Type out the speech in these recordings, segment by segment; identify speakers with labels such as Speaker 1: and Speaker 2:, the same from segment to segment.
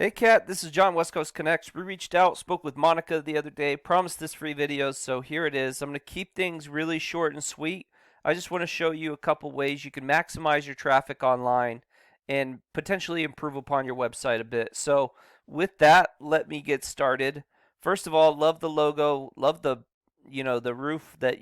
Speaker 1: Hey Kat, this is John, West Coast Connects. We reached out, spoke with Monica the other day, promised this free video, so here it is. I'm going to keep things really short and sweet. I just want to show you a couple ways you can maximize your traffic online and potentially improve upon your website a bit. So with that, let me get started. First of all, love the logo, love the roof that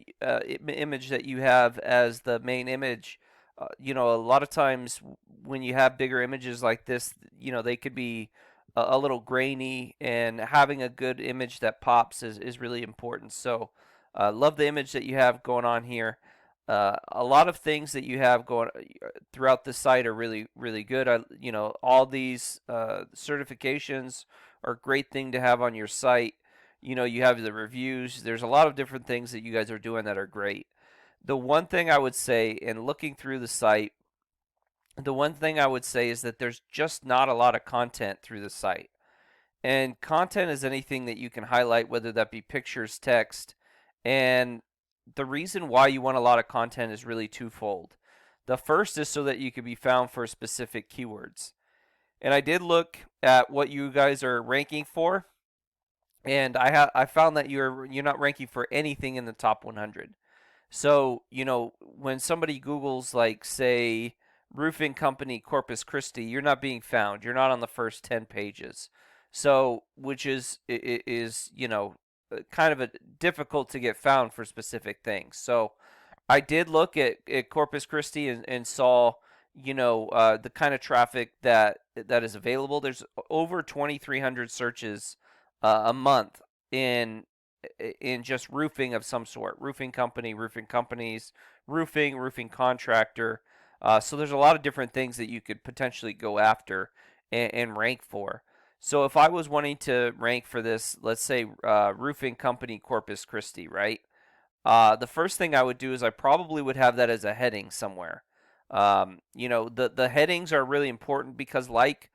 Speaker 1: image that you have as the main image. A lot of times when you have bigger images like this, they could be a little grainy, and having a good image that pops is really important. So, love the image that you have going on here. A lot of things that you have going throughout the site are really, really good. All these certifications are a great thing to have on your site. You have the reviews. There's a lot of different things that you guys are doing that are great. The one thing I would say, in looking through the site, the one thing I would say is that there's just not a lot of content through the site. And content is anything that you can highlight, whether that be pictures, text. And the reason why you want a lot of content is really twofold. The first is so that you can be found for specific keywords. And I did look at what you guys are ranking for, and I found that you're not ranking for anything in the top 100. So, when somebody Googles, like, say, Roofing Company Corpus Christi, you're not being found. You're not on the first 10 pages. So, which is kind of difficult to get found for specific things. So, I did look at Corpus Christi and saw, the kind of traffic that is available. There's over 2,300 searches a month in just roofing of some sort. Roofing company, roofing companies, roofing contractor. So there's a lot of different things that you could potentially go after and rank for. So if I was wanting to rank for this, let's say roofing company Corpus Christi, right? The first thing I would do is I probably would have that as a heading somewhere. The headings are really important because, like,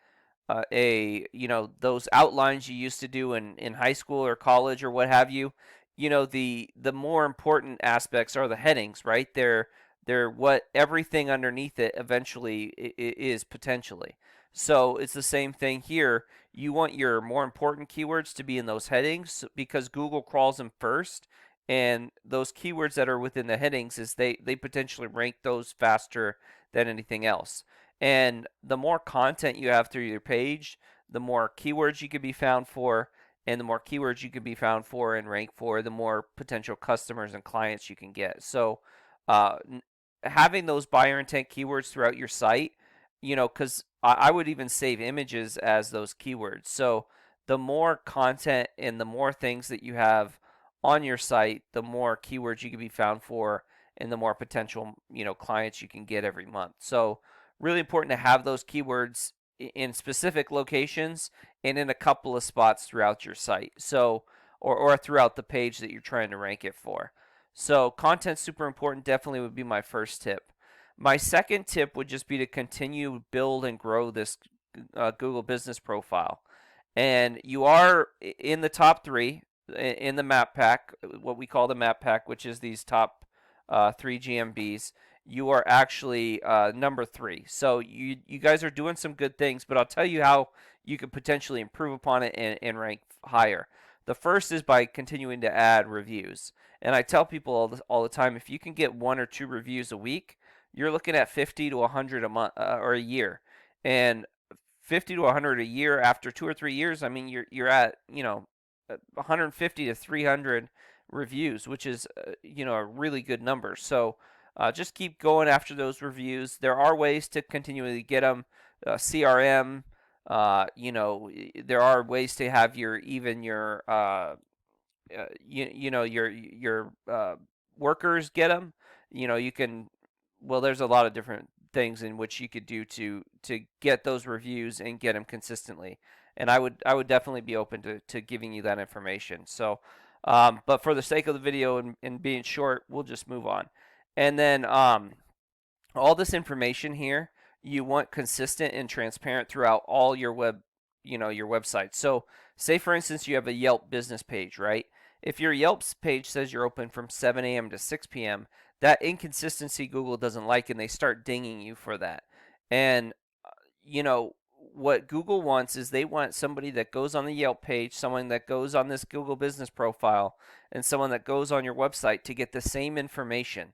Speaker 1: those outlines you used to do in high school or college or what have you, the more important aspects are the headings, right? They're what everything underneath it eventually is potentially. So it's the same thing here. You want your more important keywords to be in those headings because Google crawls them first, and those keywords that are within the headings is they potentially rank those faster than anything else. And the more content you have through your page, the more keywords you can be found for, and the more keywords you can be found for and rank for, the more potential customers and clients you can get. So, uh, having those buyer intent keywords throughout your site, because I would even save images as those keywords. So, the more content and the more things that you have on your site, the more keywords you can be found for, and the more potential clients you can get every month. So, really important to have those keywords in specific locations and in a couple of spots throughout your site. So, or throughout the page that you're trying to rank it for. So, content's super important. Definitely would be my first tip. My second tip would just be to continue build and grow this Google business profile. And you are in the top three in the map pack, what we call the map pack, which is these top three GMBs. You are actually number three. So you guys are doing some good things, but I'll tell you how you could potentially improve upon it and rank higher. The first is by continuing to add reviews. And I tell people all the time, if you can get 1 or 2 reviews a week, you're looking at 50 to 100 a month or a year. And 50 to 100 a year after 2 or 3 years, I mean, you're at 150 to 300 reviews, which is a really good number. So just keep going after those reviews. There are ways to continually get them. CRM, there are ways to have your workers get them. You can. Well, there's a lot of different things in which you could do to get those reviews and get them consistently. And I would definitely be open to giving you that information. So, but for the sake of the video and being short, we'll just move on. And then all this information here, you want consistent and transparent throughout all your your website. So, say for instance you have a Yelp business page, right? If your Yelp page says you're open from 7 a.m. to 6 p.m., that inconsistency Google doesn't like, and they start dinging you for that. And you know what Google wants is they want somebody that goes on the Yelp page, someone that goes on this Google business profile, and someone that goes on your website to get the same information,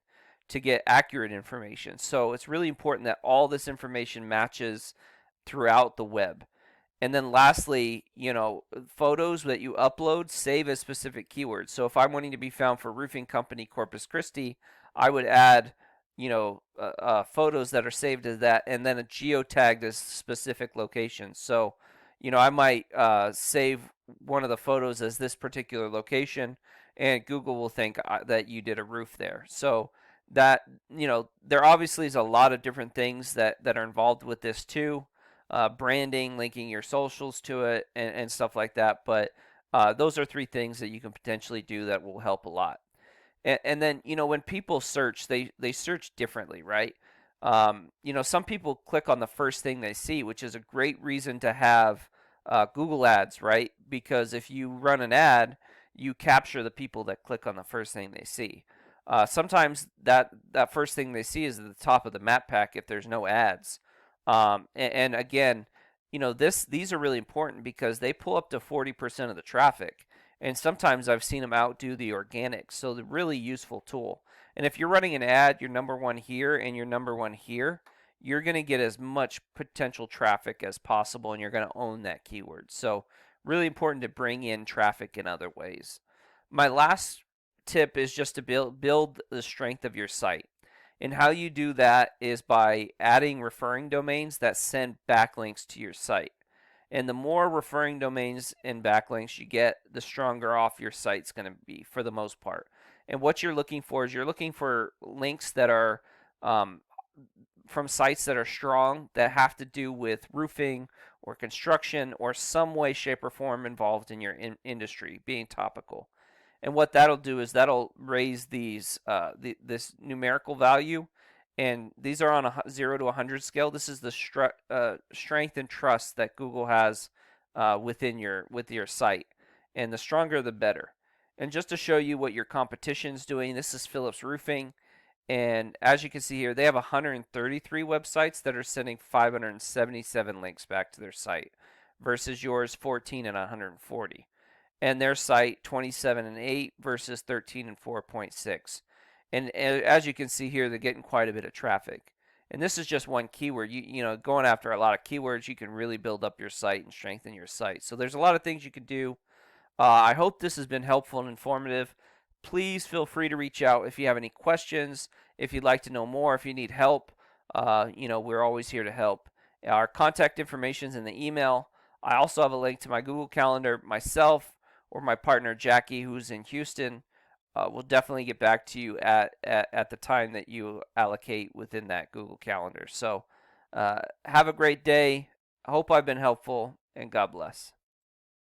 Speaker 1: to get accurate information. So it's really important that all this information matches throughout the web. And then lastly, photos that you upload save as specific keywords. So if I'm wanting to be found for Roofing Company Corpus Christi, I would add, photos that are saved as that, and then a geotagged as specific locations. So, I might save one of the photos as this particular location, and Google will think that you did a roof there. So that, there obviously is a lot of different things that are involved with this too. Branding, linking your socials to it, and stuff like that. But those are three things that you can potentially do that will help a lot. And then, when people search, they search differently, right? Some people click on the first thing they see, which is a great reason to have Google ads, right? Because if you run an ad, you capture the people that click on the first thing they see. Sometimes that first thing they see is at the top of the map pack if there's no ads. And again, these are really important because they pull up to 40% of the traffic. And sometimes I've seen them outdo the organics. So they're a really useful tool. And if you're running an ad, you're number one here and you're number one here, you're going to get as much potential traffic as possible and you're going to own that keyword. So really important to bring in traffic in other ways. My last tip is just to build the strength of your site. And how you do that is by adding referring domains that send backlinks to your site. And the more referring domains and backlinks you get, the stronger off your site's going to be for the most part. And what you're looking for is you're looking for links that are from sites that are strong, that have to do with roofing or construction or some way, shape, or form involved in your industry, being topical. And what that'll do is that'll raise this numerical value, and these are on a 0 to 100 scale. This is the strength and trust that Google has with your site, and the stronger the better. And just to show you what your competition's doing, this is Phillips Roofing, and as you can see here, they have 133 websites that are sending 577 links back to their site, versus yours 14 and 140. And their site 27 and 8 versus 13 and 4.6. And as you can see here, they're getting quite a bit of traffic. And this is just one keyword. Going after a lot of keywords, you can really build up your site and strengthen your site. So there's a lot of things you can do. I hope this has been helpful and informative. Please feel free to reach out if you have any questions, if you'd like to know more, if you need help. We're always here to help. Our contact information is in the email. I also have a link to my Google Calendar. Myself or my partner Jackie, who's in Houston, will definitely get back to you at the time that you allocate within that Google Calendar. So have a great day. I hope I've been helpful, and God bless.